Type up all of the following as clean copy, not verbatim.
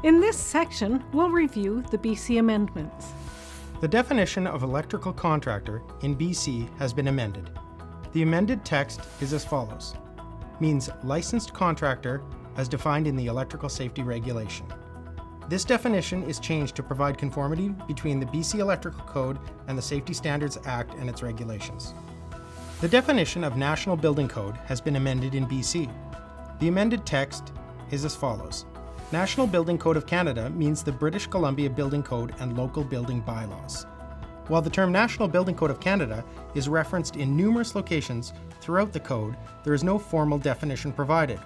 In this section, we'll review the BC amendments. The definition of electrical contractor in BC has been amended. The amended text is as follows. Means licensed contractor as defined in the Electrical Safety Regulation. This definition is changed to provide conformity between the BC Electrical Code and the Safety Standards Act and its regulations. The definition of National Building Code has been amended in BC. The amended text is as follows. National Building Code of Canada means the British Columbia Building Code and local building bylaws. While the term National Building Code of Canada is referenced in numerous locations throughout the code, there is no formal definition provided.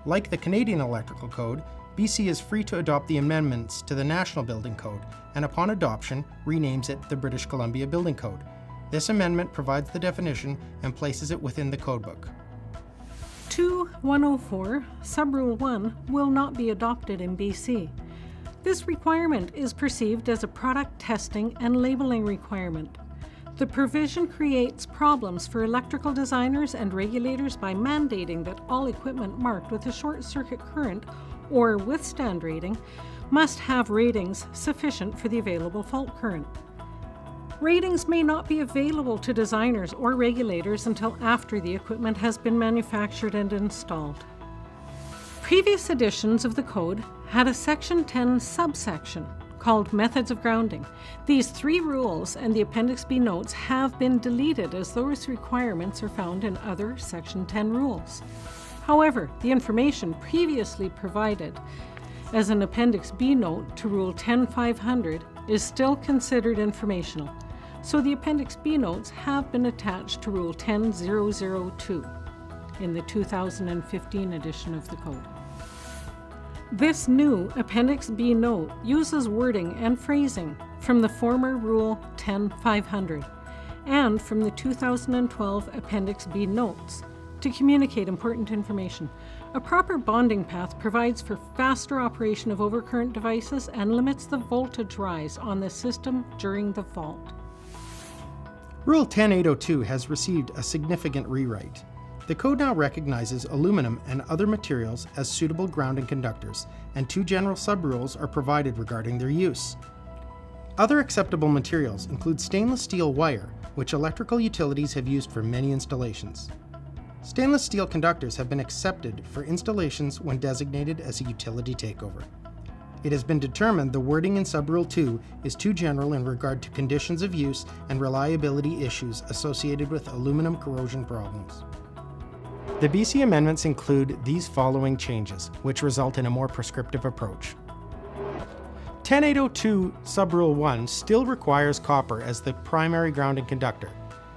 Like the Canadian Electrical Code, BC is free to adopt the amendments to the National Building Code and upon adoption renames it the British Columbia Building Code. This amendment provides the definition and places it within the codebook. 2.104, Subrule 1, will not be adopted in BC. This requirement is perceived as a product testing and labeling requirement. The provision creates problems for electrical designers and regulators by mandating that all equipment marked with a short circuit current or withstand rating must have ratings sufficient for the available fault current. Ratings may not be available to designers or regulators until after the equipment has been manufactured and installed. Previous editions of the code had a Section 10 subsection called Methods of Grounding. These 3 rules and the Appendix B Notes have been deleted as those requirements are found in other Section 10 rules. However, the information previously provided as an Appendix B Note to Rule 10.500 is still considered informational, so the Appendix B Notes have been attached to Rule 10.002 in the 2015 edition of the code. This new Appendix B Note uses wording and phrasing from the former Rule 10.500 and from the 2012 Appendix B Notes to communicate important information. A proper bonding path provides for faster operation of overcurrent devices and limits the voltage rise on the system during the fault. Rule 10.802 has received a significant rewrite. The code now recognizes aluminum and other materials as suitable grounding conductors, and 2 general subrules are provided regarding their use. Other acceptable materials include stainless steel wire, which electrical utilities have used for many installations. Stainless steel conductors have been accepted for installations when designated as a utility takeover. It has been determined the wording in Subrule 2 is too general in regard to conditions of use and reliability issues associated with aluminum corrosion problems. The BC amendments include these following changes, which result in a more prescriptive approach. 10.802 Subrule 1 still requires copper as the primary grounding conductor.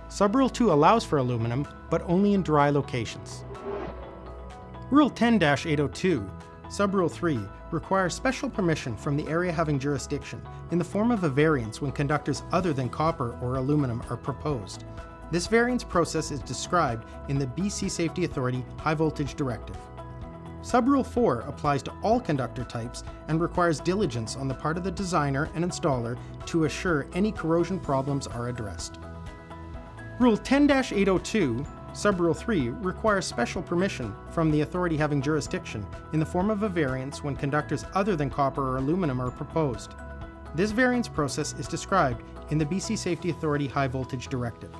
Subrule 2 allows for aluminum, but only in dry locations. Rule 10-802, Subrule 3, requires special permission from the area having jurisdiction in the form of a variance when conductors other than copper or aluminum are proposed. This variance process is described in the BC Safety Authority High Voltage Directive. Subrule 4 applies to all conductor types and requires diligence on the part of the designer and installer to assure any corrosion problems are addressed. Rule 10-802, Subrule 3, requires special permission from the authority having jurisdiction in the form of a variance when conductors other than copper or aluminum are proposed. This variance process is described in the BC Safety Authority High Voltage Directive.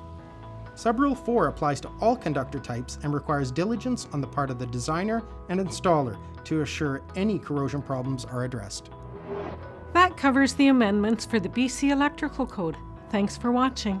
Subrule 4 applies to all conductor types and requires diligence on the part of the designer and installer to assure any corrosion problems are addressed. That covers the amendments for the BC Electrical Code. Thanks for watching.